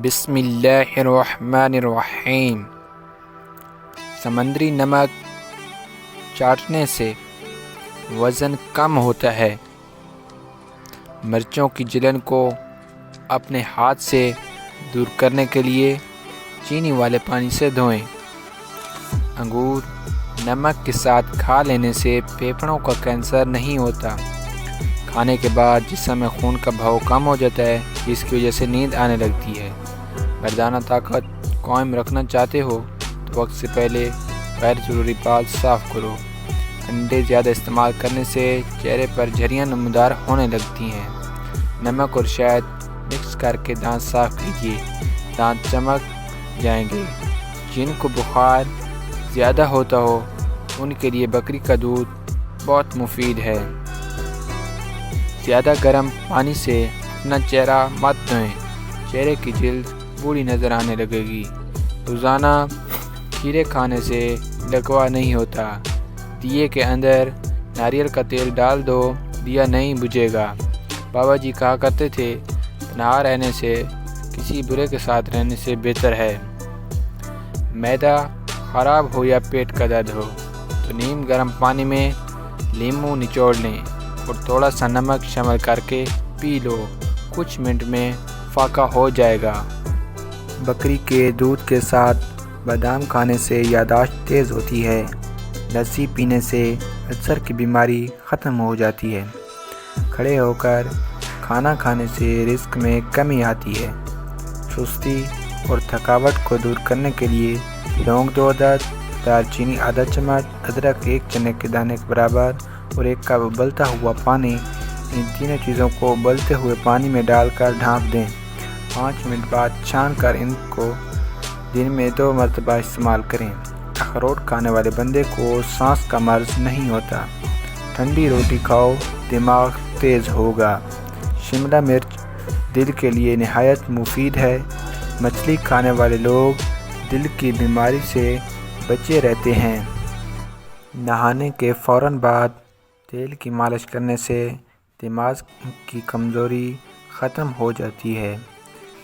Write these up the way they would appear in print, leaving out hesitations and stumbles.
بسم اللہ الرحمن الرحیم۔ سمندری نمک چاٹنے سے وزن کم ہوتا ہے۔ مرچوں کی جلن کو اپنے ہاتھ سے دور کرنے کے لیے چینی والے پانی سے دھوئیں۔ انگور نمک کے ساتھ کھا لینے سے پھیپھڑوں کا کینسر نہیں ہوتا۔ کھانے کے بعد جسم میں خون کا بہاؤ کم ہو جاتا ہے، جس کی وجہ سے نیند آنے لگتی ہے۔ مردانہ طاقت قائم رکھنا چاہتے ہو تو وقت سے پہلے غیر ضروری بال صاف کرو۔ انڈے زیادہ استعمال کرنے سے چہرے پر جھریاں نمودار ہونے لگتی ہیں۔ نمک اور شہد مکس کر کے دانت صاف کیجیے، دانت چمک جائیں گے۔ جن کو بخار زیادہ ہوتا ہو ان کے لیے بکری کا دودھ بہت مفید ہے۔ زیادہ گرم پانی سے اپنا چہرہ مت دھوئیں، چہرے کی جلد بوڑھی نظر آنے لگے گی۔ روزانہ کھیرے کھانے سے لکوا نہیں ہوتا۔ دیے کے اندر ناریل کا تیل ڈال دو، دیا نہیں بجھے گا۔ بابا جی کہا کرتے تھے، تنہا رہنے سے کسی برے کے ساتھ رہنے سے بہتر ہے۔ معدہ خراب ہو یا پیٹ کا درد ہو تو نیم گرم پانی میں لیموں نچوڑ لیں اور تھوڑا سا نمک شامل کر کے پی لو، کچھ منٹ میں فاقہ ہو جائے گا۔ بکری کے دودھ کے ساتھ بادام کھانے سے یادداشت تیز ہوتی ہے۔ لسی پینے سے السر کی بیماری ختم ہو جاتی ہے۔ کھڑے ہو کر کھانا کھانے سے رزق میں کمی آتی ہے۔ سستی اور تھکاوٹ کو دور کرنے کے لیے لونگ 2 عدد، دار چینی آدھا چمچ، ادرک 1 چنے کے دانے کے برابر اور 1 کپ ابلتا ہوا پانی، ان تینوں چیزوں کو ابلتے ہوئے پانی میں ڈال کر ڈھانپ دیں۔ 5 منٹ بعد چھان کر ان کو دن میں 2 مرتبہ استعمال کریں۔ اخروٹ کھانے والے بندے کو سانس کا مرض نہیں ہوتا۔ ٹھنڈی روٹی کھاؤ، دماغ تیز ہوگا۔ شملہ مرچ دل کے لیے نہایت مفید ہے۔ مچھلی کھانے والے لوگ دل کی بیماری سے بچے رہتے ہیں۔ نہانے کے فوراً بعد تیل کی مالش کرنے سے دماغ کی کمزوری ختم ہو جاتی ہے۔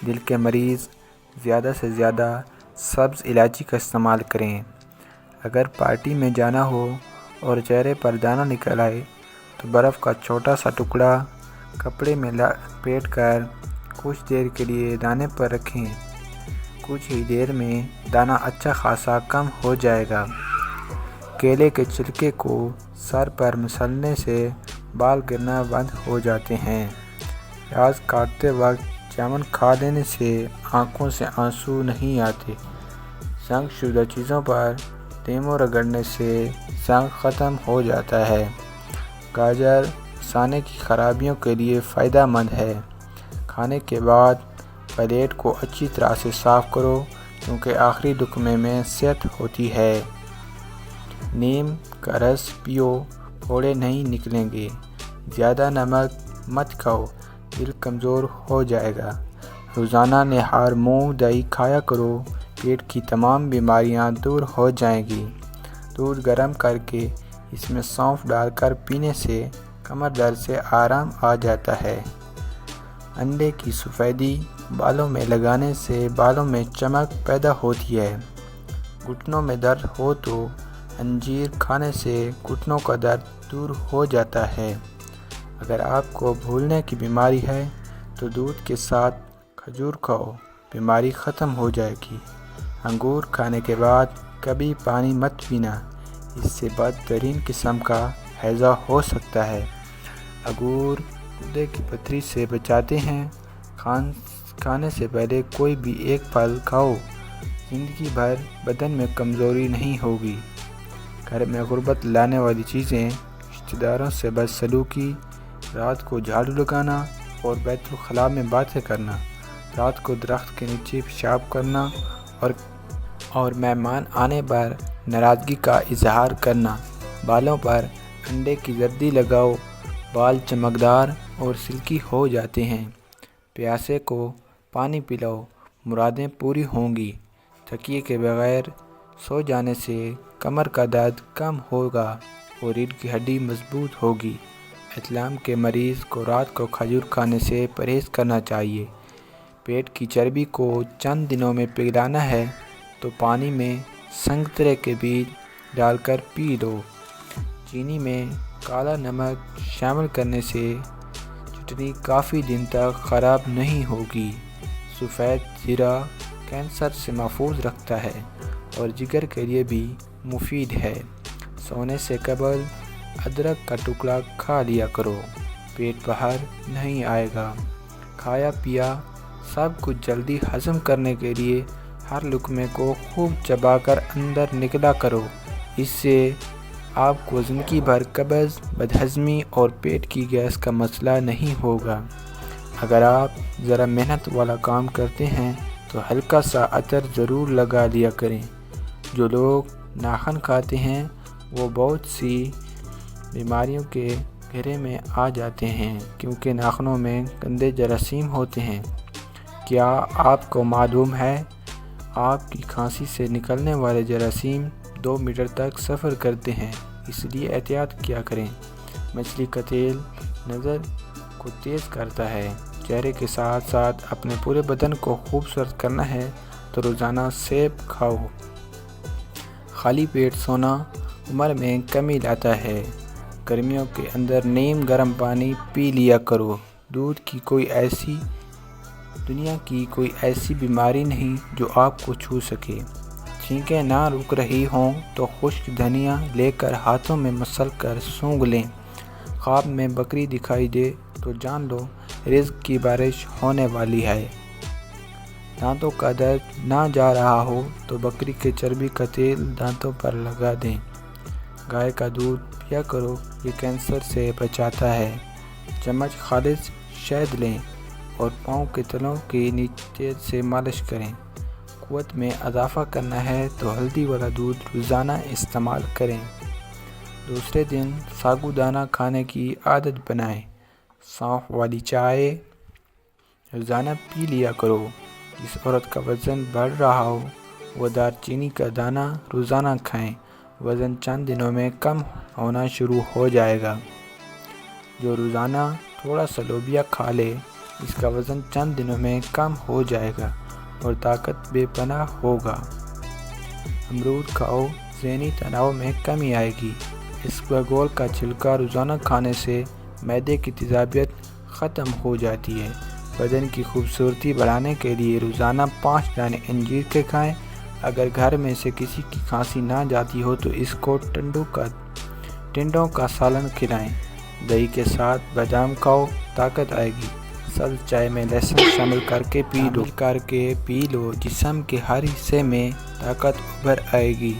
دل کے مریض زیادہ سے زیادہ سبز الائچی کا استعمال کریں۔ اگر پارٹی میں جانا ہو اور چہرے پر دانہ نکل آئے تو برف کا چھوٹا سا ٹکڑا کپڑے میں لپیٹ کر کچھ دیر کے لیے دانے پر رکھیں۔ کچھ ہی دیر میں دانہ اچھا خاصا کم ہو جائے گا۔ کیلے کے چھلکے کو سر پر مسلنے سے بال گرنا بند ہو جاتے ہیں۔ پیاز کاٹتے وقت جامن کھا لینے سے آنکھوں سے آنسو نہیں آتے۔ زنگ شدہ چیزوں پر لیموں رگڑنے سے زنگ ختم ہو جاتا ہے۔ گاجر مثانے کی خرابیوں کے لیے فائدہ مند ہے۔ کھانے کے بعد پلیٹ کو اچھی طرح سے صاف کرو، کیونکہ آخری لقمے میں صحت ہوتی ہے۔ نیم کا رس پیو، پھوڑے نہیں نکلیں گے۔ زیادہ نمک مت کھاؤ، دل کمزور ہو جائے گا۔ روزانہ نہار منہ دہی کھایا کرو، پیٹ کی تمام بیماریاں دور ہو جائیں گی۔ دودھ گرم کر کے اس میں سونف ڈال کر پینے سے کمر درد سے آرام آ جاتا ہے۔ انڈے کی سفیدی بالوں میں لگانے سے بالوں میں چمک پیدا ہوتی ہے۔ گھٹنوں میں درد ہو تو انجیر کھانے سے گھٹنوں کا درد دور ہو جاتا ہے۔ اگر آپ کو بھولنے کی بیماری ہے تو دودھ کے ساتھ کھجور کھاؤ، بیماری ختم ہو جائے گی۔ انگور کھانے کے بعد کبھی پانی مت پینا، اس سے بدترین قسم کا ہیضہ ہو سکتا ہے۔ انگور گردے کی پتھری سے بچاتے ہیں۔ کھانے سے پہلے کوئی بھی ایک پھل کھاؤ، زندگی بھر بدن میں کمزوری نہیں ہوگی۔ گھر میں غربت لانے والی چیزیں، رشتہ داروں سے بدسلوکی، رات کو جھاڑو لگانا اور بیت الخلاء میں باتیں کرنا، رات کو درخت کے نیچے پیشاب کرنا اور مہمان آنے پر ناراضگی کا اظہار کرنا۔ بالوں پر انڈے کی زردی لگاؤ، بال چمکدار اور سلکی ہو جاتے ہیں۔ پیاسے کو پانی پلاؤ، مرادیں پوری ہوں گی۔ تکیے کے بغیر سو جانے سے کمر کا درد کم ہوگا اور ریڑھ کی ہڈی مضبوط ہوگی۔ احتلام کے مریض کو رات کو کھجور کھانے سے پرہیز کرنا چاہیے۔ پیٹ کی چربی کو چند دنوں میں پگھلانا ہے تو پانی میں سنگترے کے بیج ڈال کر پی لو۔ چینی میں کالا نمک شامل کرنے سے چٹنی کافی دن تک خراب نہیں ہوگی۔ سفید زیرہ کینسر سے محفوظ رکھتا ہے اور جگر کے لیے بھی مفید ہے۔ سونے سے قبل ادرک کا ٹکڑا کھا لیا کرو، پیٹ باہر نہیں آئے گا۔ کھایا پیا سب کچھ جلدی ہضم کرنے کے لیے ہر لقمے کو خوب چبا کر اندر نکلا کرو۔ اس سے آپ کو زندگی بھر قبض، بدہضمی اور پیٹ کی گیس کا مسئلہ نہیں ہوگا۔ اگر آپ ذرا محنت والا کام کرتے ہیں تو ہلکا سا عطر ضرور لگا لیا کریں۔ جو لوگ ناخن کھاتے ہیں وہ بہت سی بیماریوں کے گھیرے میں آ جاتے ہیں کیونکہ ناخنوں میں گندے جراثیم ہوتے ہیں۔ کیا آپ کو معلوم ہے آپ کی کھانسی سے نکلنے والے جراثیم 2 میٹر تک سفر کرتے ہیں، اس لیے احتیاط کیا کریں۔ مچھلی کا تیل نظر کو تیز کرتا ہے۔ چہرے کے ساتھ ساتھ اپنے پورے بدن کو خوبصورت کرنا ہے تو روزانہ سیب کھاؤ۔ خالی پیٹ سونا عمر میں کمی لاتا ہے۔ گرمیوں کے اندر نیم گرم پانی پی لیا کرو۔ دنیا کی کوئی ایسی بیماری نہیں جو آپ کو چھو سکے۔ چھینکیں نہ رک رہی ہوں تو خشک دھنیا لے کر ہاتھوں میں مسل کر سونگھ لیں۔ خواب میں بکری دکھائی دے تو جان لو رزق کی بارش ہونے والی ہے۔ دانتوں کا درد نہ جا رہا ہو تو بکری کے چربی کا تیل دانتوں پر لگا دیں۔ گائے کا دودھ پیا کرو، یہ کینسر سے بچاتا ہے۔ چمچ خالص شہد لیں اور پاؤں کے تلوں کے نیچے سے مالش کریں۔ قوت میں اضافہ کرنا ہے تو ہلدی والا دودھ روزانہ استعمال کریں۔ دوسرے دن ساگو دانہ کھانے کی عادت بنائیں۔ سونف والی چائے روزانہ پی لیا کرو۔ جس عورت کا وزن بڑھ رہا ہو وہ دار چینی کا دانہ روزانہ کھائیں، وزن چند دنوں میں کم ہونا شروع ہو جائے گا۔ جو روزانہ تھوڑا سا لوبیا کھا لے اس کا وزن چند دنوں میں کم ہو جائے گا اور طاقت بے پناہ ہوگا۔ امرود کھاؤ، ذہنی تناؤ میں کمی آئے گی۔ اسکواگول کا چھلکا روزانہ کھانے سے معدے کی تیزابیت ختم ہو جاتی ہے۔ بدن کی خوبصورتی بڑھانے کے لیے روزانہ 5 دانے انجیر کے کھائیں۔ اگر گھر میں سے کسی کی کھانسی نہ جاتی ہو تو اس کو ٹنڈوں کا سالن کھلائیں۔ دہی کے ساتھ بادام کھاؤ، طاقت آئے گی۔ سبز چائے میں لہسن شامل کر کے پی لو، جسم کے ہر حصے میں طاقت ابھر آئے گی۔